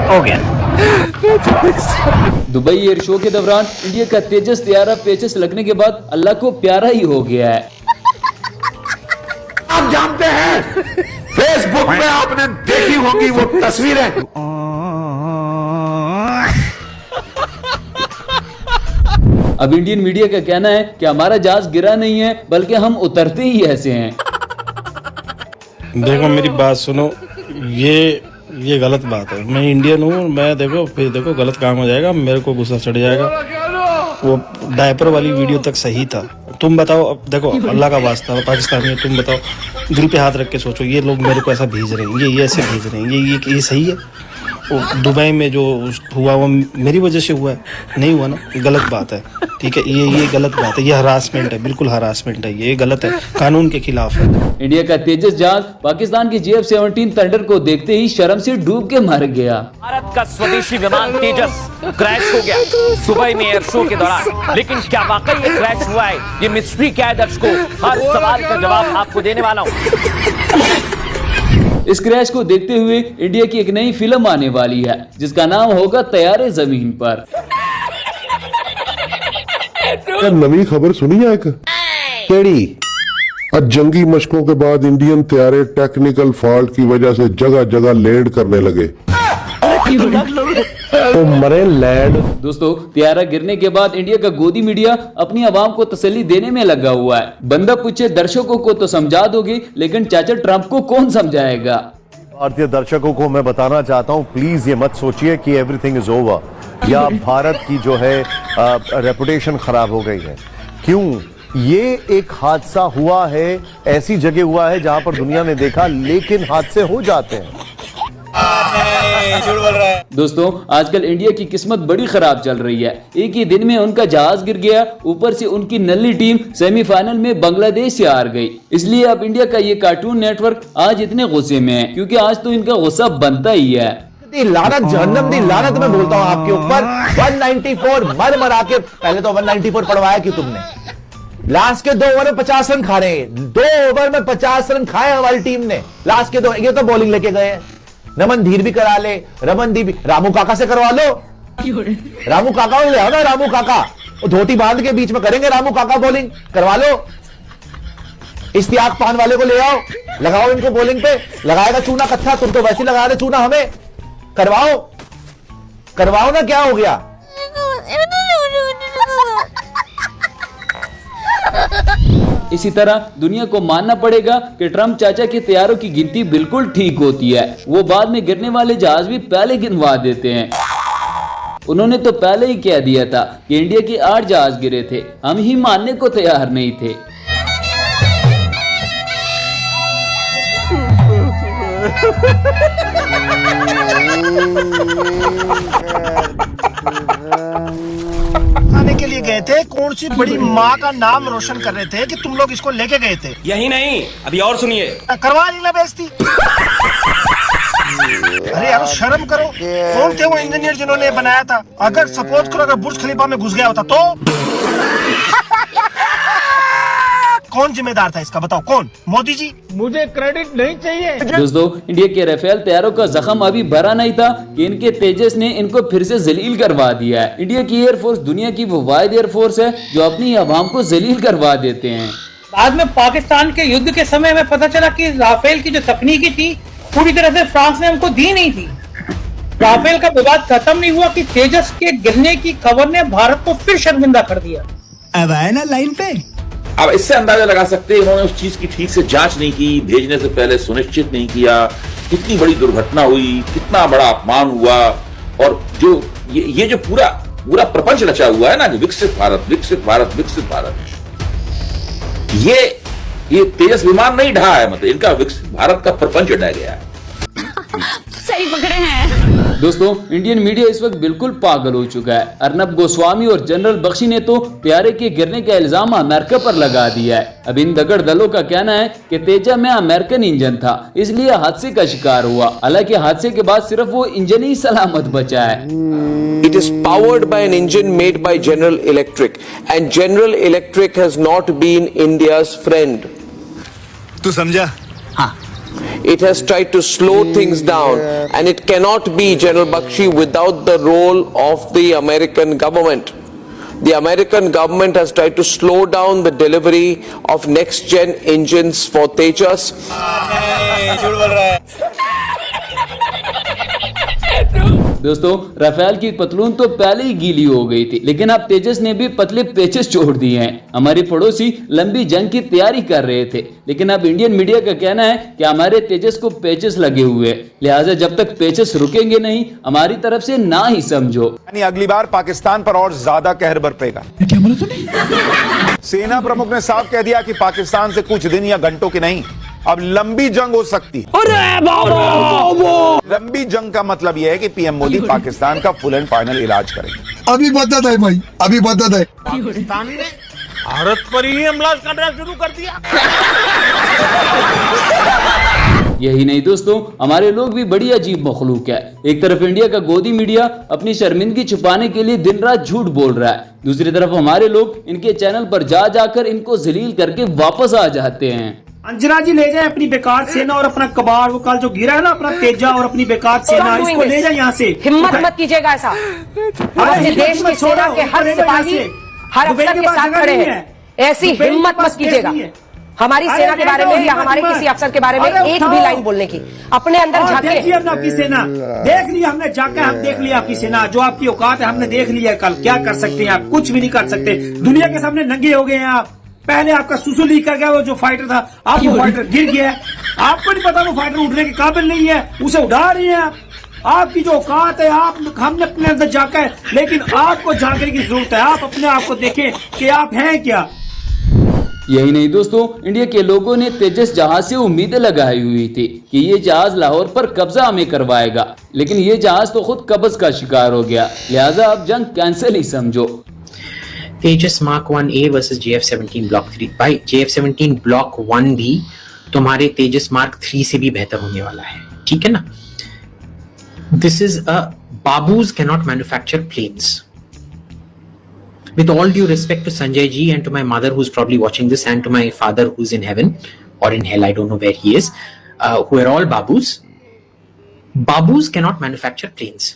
हो गया। Dubai air show के दौरान इंडिया का तेजस तैयारा पेचस लगने के बाद अल्लाह को प्यारा ही हो गया है। आप जानते हैं फेसबुक पे आपने देखी होगी वो तस्वीरें। अब इंडियन मीडिया का कहना है कि हमारा जहाज गिरा नहीं है बल्कि हम उतरते ही ऐसे हैं। देखो मेरी बात सुनो, ये गलत बात है। मैं इंडियन हूँ, मैं देखो गलत काम हो जाएगा, मेरे को गुस्सा चढ़ जाएगा। वो डायपर वाली वीडियो तक सही था। तुम बताओ, अब देखो अल्लाह का वास्ता पाकिस्तानी है, तुम बताओ दिल पे हाथ रख के सोचो, ये लोग मेरे को ऐसा भेज रहे हैं, ये ऐसे भेज रहे हैं, ये सही है? वो दुबई में जो हुआ वो मेरी वजह से हुआ है? नहीं हुआ ना, गलत बात है। ठीक है, ये गलत बात है, ये हरासमेंट है, बिल्कुल हरासमेंट है, ये गलत है, कानून के खिलाफ है। इंडिया का तेजस जहाज पाकिस्तान की JF-17 थंडर को देखते ही शर्म से डूब के मर गया। भारत का स्वदेशी विमान तेजस क्रैश हो गया दुबई में एयर शो के दौरान। लेकिन क्या वाकई ये क्रैश हुआ है? ये मिस्ट्री क्या है दर्शकों, हर सवाल का जवाब आपको देने वाला हूं। इस क्रैश को देखते हुए इंडिया की एक नई फिल्म आने वाली है जिसका नाम होगा तैयारे जमीन पर। नवी खबर सुनी है एक केड़ी? जंगी मशकों के बाद इंडियन तैयारे टेक्निकल फॉल्ट की वजह से जगह जगह लैंड करने लगे। तो मरे लैंड। दोस्तों, तैयारा गिरने के बाद इंडिया का गोदी मीडिया अपनी आवाम को तसल्ली देने में लगा हुआ है। बंदा पूछे दर्शकों को तो समझा दोगे, लेकिन चाचा ट्रंप को कौन समझाएगा? भारतीय दर्शकों को मैं बताना चाहता हूं, प्लीज ये मत सोचिए कि एवरीथिंग इज ओवर या भारत की जो है रेपुटेशन खराब हो गई है। क्यों? ये एक हादसा हुआ है, ऐसी जगह हुआ है जहां पर दुनिया ने देखा, लेकिन हादसे हो जाते हैं। दोस्तों, आजकल इंडिया की किस्मत बड़ी खराब चल रही है। एक ही दिन में उनका जहाज गिर गया, ऊपर से उनकी नल्ली टीम सेमीफाइनल में बांग्लादेश से हार गई। इसलिए अब इंडिया का ये कार्टून नेटवर्क आज इतने गुस्से में है, क्योंकि आज तो इनका गुस्सा बनता ही है। लानत जहन्नम दी लानत, मैं बोलता हूं आपके ऊपर। 194 मर के, पहले तो 194 पढ़वाया क्यों तुमने? लास्ट के 2 ओवर में 50 रन खा रहे हैं, 2 ओवर में 50 रन खाए हमारी टीम ने। लास्ट के 2, ये तो बॉलिंग लेके गए हैं। रमनधीर भी करा ले, रमनदीप भी, रामू काका से करवा लो। रामू काका ले आओ ना, रामू काका वो धोती बांध के बीच में करेंगे रामू काका बॉलिंग, करवा लो। इश्तियाक पान वाले को ले आओ, लगाओ इनको बॉलिंग पे। लगाएगा चूना कत्था, तुम तो वैसे लगा रहे चूना, हमें करवाओ ना, क्या हो गया? इसी तरह दुनिया को मानना पड़ेगा कि ट्रंप चाचा के तैयारों की गिनती बिल्कुल ठीक होती है। वो बाद में गिरने वाले जहाज भी पहले गिनवा देते हैं। उन्होंने तो पहले ही कह दिया था कि इंडिया के 8 जहाज गिरे थे, हम ही मानने को तैयार नहीं थे। खाने के लिए गए थे, कौन सी बड़ी माँ का नाम रोशन कर रहे थे कि तुम लोग इसको लेके गए थे? यही नहीं, अभी और सुनिए। करवा ली ना बेइज्जती। अरे यार शर्म करो। कौन थे वो इंजीनियर जिन्होंने बनाया था? अगर सपोज करो अगर बुर्ज खलीफा में घुस गया होता तो कौन जिम्मेदार था इसका? बताओ कौन? मोदी जी? मुझे क्रेडिट नहीं चाहिए। दोस्तों, इंडिया के राफेल तैयारों का जख्म अभी भरा नहीं था कि इनके तेजस ने इनको फिर से जलील करवा दिया है। इंडिया की एयरफोर्स दुनिया की वो वाहिद एयरफोर्स है जो अपनी आवाम को जलील करवा देते हैं। बाद में पाकिस्तान के युद्ध के समय हमें पता चला कि राफेल की जो तकनीकी थी पूरी तरह से फ्रांस ने हमको दी नहीं थी। राफेल का विवाद खत्म नहीं हुआ कि तेजस के गिरने की खबर ने भारत को फिर शर्मिंदा कर दिया। अब आए ना लाइन पे। अब इससे अंदाजा लगा सकते हैं इन्होंने उस चीज की ठीक से जांच नहीं की, भेजने से पहले सुनिश्चित नहीं किया, कितनी बड़ी दुर्घटना हुई, कितना बड़ा अपमान हुआ। और जो ये जो पूरा प्रपंच रचा हुआ है ना, विकसित भारत विकसित भारत विकसित भारत, ये तेजस विमान नहीं ढहा है, मतलब इनका विकसित भारत का प्रपंच ढह गया है। सही पकड़े हैं। दोस्तों, इंडियन मीडिया इस वक्त बिल्कुल पागल हो चुका है। अर्नब गोस्वामी और जनरल बख्शी ने तो तैयारे के गिरने का इल्जाम अमेरिका पर लगा दिया है। अब इन दगड़ दलों का कहना है कि तेजा में अमेरिकन इंजन था, इसलिए हादसे का शिकार हुआ। हालांकि हादसे के बाद सिर्फ वो इंजन ही सलामत बचा है। It is powered by an engine made by General Electric, and General Electric has not been India's friend. तू समझा? हाँ, It has tried to slow things down, and it cannot be, General Bakshi, without the role of the American government. The American government has tried to slow down the delivery of next-gen engines for Tejas. दोस्तों, Rafale की पतलून तो पहले ही गीली हो गई थी, लेकिन अब तेजस ने भी पतले पेचेस छोड़ दिए हैं। हमारे पड़ोसी लंबी जंग की तैयारी कर रहे थे, लेकिन अब इंडियन मीडिया का कहना है कि हमारे तेजस को पेचेस लगे हुए हैं, लिहाजा जब तक पेचेस रुकेंगे नहीं, हमारी तरफ से ना ही समझो। अगली बार पाकिस्तान पर और ज्यादा कहर बरपेगा। क्या बोला तूने? सेना प्रमुख ने साफ कह दिया कि पाकिस्तान से कुछ दिन या घंटों की नहीं, अब लंबी जंग हो सकती है। लंबी जंग का मतलब यह है कि पीएम मोदी पाकिस्तान का फुल एंड फाइनल इलाज करेंगे। अभी बदत है भाई, अभी बदत है। पाकिस्तान ने भारत पर ही हमला करना शुरू कर दिया। यही नहीं दोस्तों, हमारे लोग भी बड़ी अजीब मखलूक है। एक तरफ इंडिया का गोदी मीडिया अपनी शर्मिंदगी छुपाने के लिए दिन रात झूठ बोल रहा है, दूसरी तरफ हमारे लोग इनके चैनल पर जा जाकर इनको जलील करके वापस आ जाते हैं। अंजना जी ले जाए अपनी बेकार सेना और अपना कबाड़, वो कल जो गिरा है ना अपना तेजा और अपनी बेकार सेना, इसको ले जाए यहाँ से। हिम्मत मत कीजिएगा ऐसा। अपने देश की सेना के हर सिपाही हर अफसर के साथ खड़े हैं, ऐसी हिम्मत मत कीजिएगा हमारी सेना के बारे में या हमारे किसी अफसर के बारे में एक भी लाइन बोलने की। अपने अंदर झांकिए। देखिए हमने आपकी सेना देख लिया, हमने जाकर हम देख लिया आपकी सेना, जो आपकी औकात है हमने देख लिया। कल क्या कर सकते हैं आप? कुछ भी नहीं कर सकते। दुनिया के सामने नंगे हो गए हैं आप। पहले आपका सुसु लीक कर गया, वो जो फाइटर था, आप वो फाइटर गिर गया है, आपको नहीं पता वो फाइटर उठने के काबिल नहीं है, उसे उड़ा रही है आप। आपकी जो औकात है आप, हमने अपने अंदर झांका है, लेकिन आपको झांकने की जरूरत है। आप अपने आप को देखें कि आप हैं क्या। यही नहीं दोस्तों, इंडिया के लोगों ने तेजस जहाज से उम्मीदें लगाई हुई थी कि ये जहाज लाहौर पर कब्जा हमें करवाएगा, लेकिन ये जहाज तो खुद कब्ज का शिकार हो गया, लिहाजा अब जंग कैंसिल ही समझो। Tejas Mark 1A versus JF-17 Block 3 भाई, JF-17 Block 1 भी तुम्हारे तेजस मार्क 3 से भी बेहतर होने वाला है, ठीक है ना। This is a Babus cannot manufacture planes. With all due respect to Sanjay ji and to my mother who's probably watching this and to my father who's in heaven or in hell, I don't know where he is, who are all Babus. Babus cannot manufacture planes.